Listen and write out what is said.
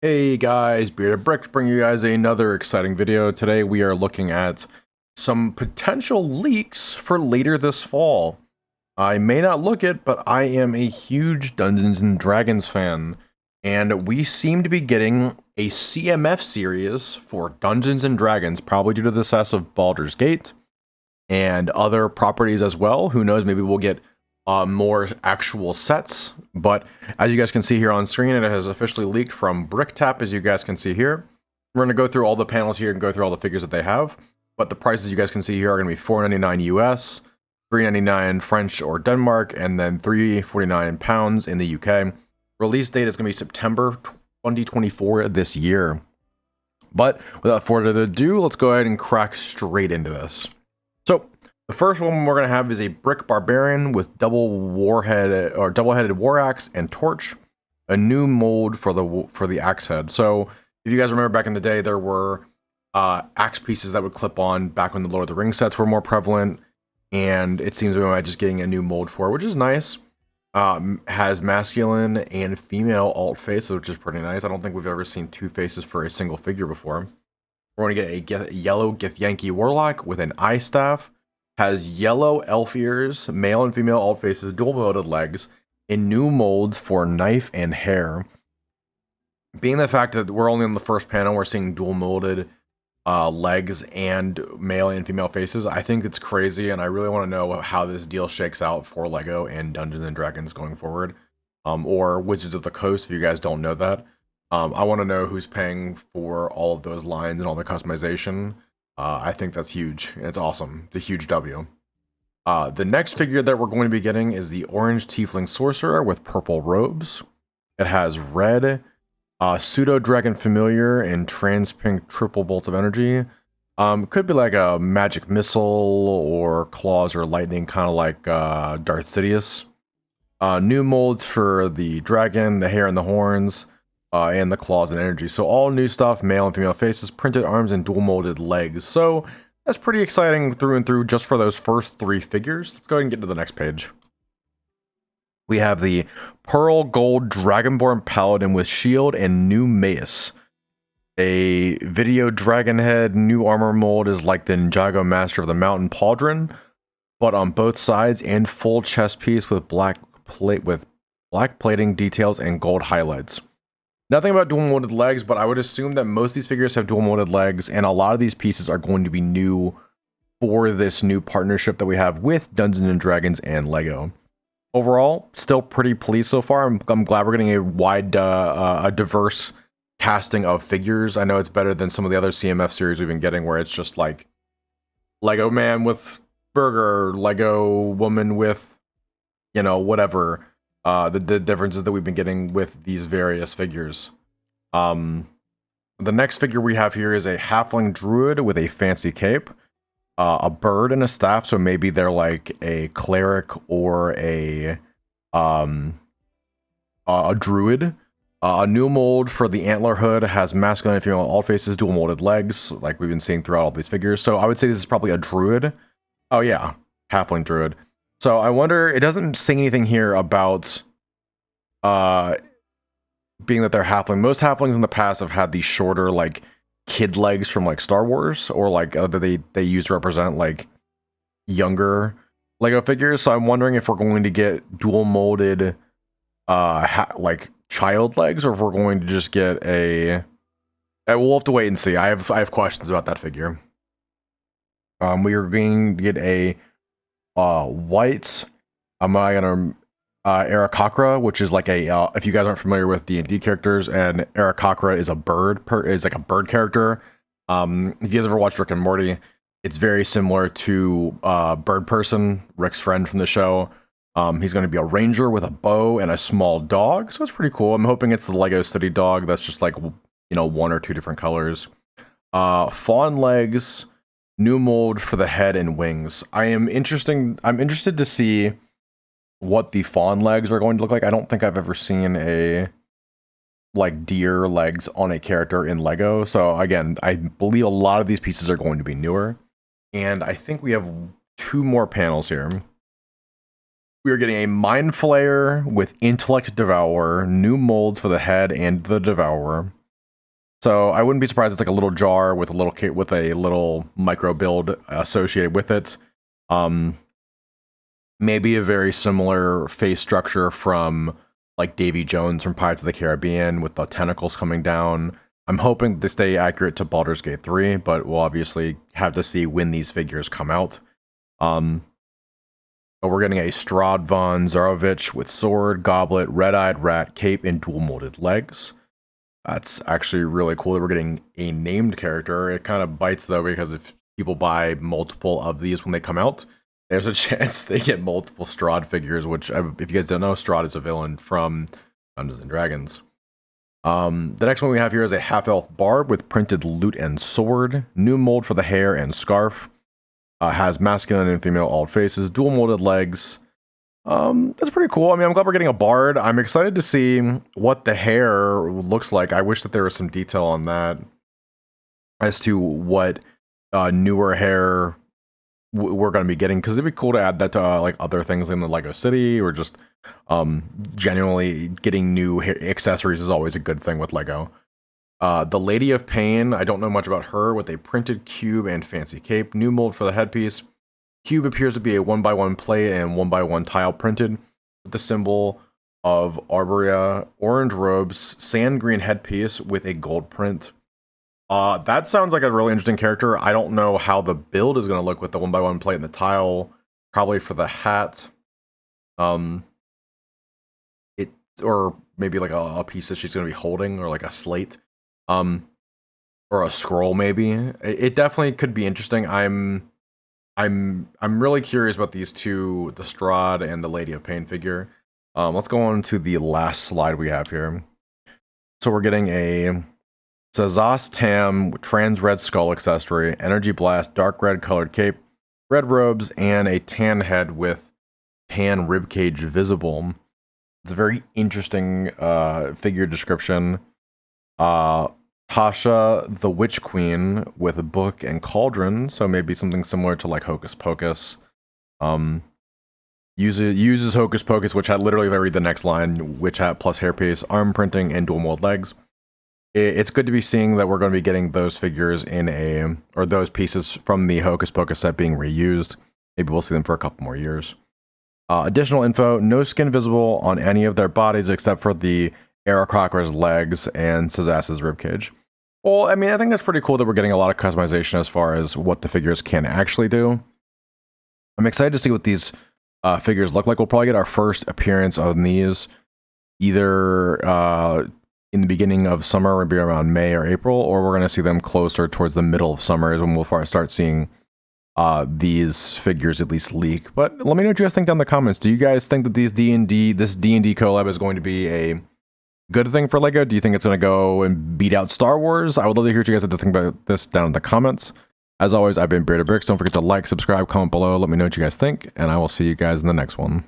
Hey guys, Bearded Brick bringing you guys another exciting video. Today we are looking at some potential leaks for later this fall. I may not look it, but I am a huge Dungeons and Dragons fan, and we seem to be getting a CMF series for Dungeons and Dragons, probably due to the success of Baldur's Gate and other properties as well. Who knows, maybe we'll get more actual sets. But as you guys can see here on screen, it has officially leaked from BrickTap, as you guys can see here. We're going to go through all the panels here and go through all the figures that they have. But the prices you guys can see here are going to be $4.99 US, $3.99 French or Denmark, and then £3.49 in the UK. Release date is going to be September 2024 this year. But without further ado, let's go ahead and crack straight into this. So the first one we're going to have is a Brick Barbarian with double-headed war axe and torch, a new mold for the axe head. So if you guys remember back in the day, there were axe pieces that would clip on back when the Lord of the Rings sets were more prevalent, and it seems we might just getting a new mold for it, which is nice. Has masculine and female alt faces, which is pretty nice. I don't think we've ever seen two faces for a single figure before. We're going to get a yellow Githyanki Warlock with an eye staff. Has yellow elf ears, male and female alt faces, dual molded legs, and new molds for knife and hair. Being the fact that we're only on the first panel, we're seeing dual molded legs and male and female faces. I think it's crazy, and I really want to know how this deal shakes out for LEGO and Dungeons and Dragons going forward, or Wizards of the Coast if you guys don't know that. I want to know who's paying for all of those lines and all the customization. I think that's huge. It's awesome. It's a huge W. The next figure that we're going to be getting is the orange Tiefling Sorcerer with purple robes. It has red, pseudo Dragon Familiar, and trans pink triple bolts of energy. Could be like a magic missile or claws or lightning, kind of like Darth Sidious. New molds for the dragon, the hair and the horns, and the claws and energy. So all new stuff, male and female faces, printed arms, and dual molded legs. So that's pretty exciting through and through just for those first three figures. Let's go ahead and get to the next page. We have the Pearl Gold Dragonborn Paladin with shield and new mace. A video dragon head, new armor mold is like the Ninjago Master of the Mountain Pauldron, but on both sides, and full chest piece with black plating details and gold highlights. Nothing about dual molded legs, but I would assume that most of these figures have dual molded legs, and a lot of these pieces are going to be new for this new partnership that we have with Dungeons and Dragons and LEGO. Overall, still pretty pleased so far. I'm glad we're getting a wide, a diverse casting of figures. I know it's better than some of the other CMF series we've been getting, where it's just like Lego man with burger, Lego woman with, you know, whatever. The differences that we've been getting with these various figures. The next figure we have here is a halfling druid with a fancy cape, a bird and a staff, so maybe they're like a cleric or a druid. A new mold for the antler hood has masculine and female alt faces, dual molded legs, like we've been seeing throughout all these figures. So I would say this is probably a druid. Oh yeah, halfling druid. So I wonder, it doesn't say anything here about being that they're halfling. Most halflings in the past have had these shorter, like, kid legs from, like, Star Wars, or, like, that they use to represent, like, younger Lego figures. So I'm wondering if we're going to get dual molded, like, child legs, or if we're going to just get a... we'll have to wait and see. I have questions about that figure. We are going to get a white, I'm not gonna Aarakocra, which is like a if you guys aren't familiar with D&D characters, and Aarakocra is a bird is like a bird character. If you guys ever watched Rick and Morty, it's very similar to Bird Person, Rick's friend from the show. He's going to be a ranger with a bow and a small dog, so it's pretty cool. I'm hoping it's the Lego City dog that's just like, you know, one or two different colors. Fawn legs. New mold for the head and wings. I'm interested to see what the fawn legs are going to look like. I don't think I've ever seen a like deer legs on a character in Lego. So again, I believe a lot of these pieces are going to be newer. And I think we have two more panels here. We are getting a Mind Flayer with Intellect Devourer, new molds for the head and the Devourer. So I wouldn't be surprised if it's like a little jar with a little kit with a little micro build associated with it. Maybe a very similar face structure from like Davy Jones from Pirates of the Caribbean with the tentacles coming down. I'm hoping they stay accurate to Baldur's Gate 3, but we'll obviously have to see when these figures come out. But we're getting a Strahd von Zarovich with sword, goblet, red-eyed rat, cape, and dual-molded legs. That's actually really cool that we're getting a named character. It kind of bites, though, because if people buy multiple of these when they come out, there's a chance they get multiple Strahd figures, which, if you guys don't know, Strahd is a villain from Dungeons & Dragons. The next one we have here is a half-elf bard with printed lute and sword, new mold for the hair and scarf. Has masculine and female alt faces, dual molded legs. That's pretty cool. I mean, I'm glad we're getting a bard. I'm excited to see what the hair looks like. I wish that there was some detail on that as to what newer hair we're going to be getting, because it'd be cool to add that to like other things in the Lego City, or just genuinely getting new hair accessories is always a good thing with Lego. The Lady of Pain, I don't know much about her, with a printed cube and fancy cape. New mold for the headpiece. Cube appears to be a 1x1 plate and 1x1 tile printed with the symbol of Arborea, orange robes, sand green headpiece with a gold print. That sounds like a really interesting character. I don't know how the build is going to look with the 1x1 plate and the tile. Probably for the hat. Or maybe like a piece that she's going to be holding, or like a slate. Or a scroll, maybe. It definitely could be interesting. I'm really curious about these two, the Strahd and the Lady of Pain figure. Let's go on to the last slide we have here. So we're getting a Sazas Tam trans red skull accessory, energy blast, dark red colored cape, red robes, and a tan head with tan ribcage visible. It's a very interesting figure description. Tasha the Witch Queen with a book and cauldron, so maybe something similar to like Hocus Pocus. Uses Hocus Pocus, which had literally, if I read the next line, witch hat plus hairpiece, arm printing, and dual mold legs. It's good to be seeing that we're going to be getting those figures in or those pieces from the Hocus Pocus set being reused. Maybe we'll see them for a couple more years. Additional info, no skin visible on any of their bodies except for the Aarakocra's legs and Sazas's ribcage. Well, I mean, I think that's pretty cool that we're getting a lot of customization as far as what the figures can actually do. I'm excited to see what these figures look like. We'll probably get our first appearance on these either in the beginning of summer, maybe around May or April, or we're going to see them closer towards the middle of summer is when we'll start seeing these figures at least leak. But let me know what you guys think down in the comments. Do you guys think that this D&D collab is going to be a good thing for Lego? Do you think it's going to go and beat out Star Wars? I would love to hear what you guys have to think about this down in the comments. As always, I've been Bearded Bricks. Don't forget to like, subscribe, comment below. Let me know what you guys think, and I will see you guys in the next one.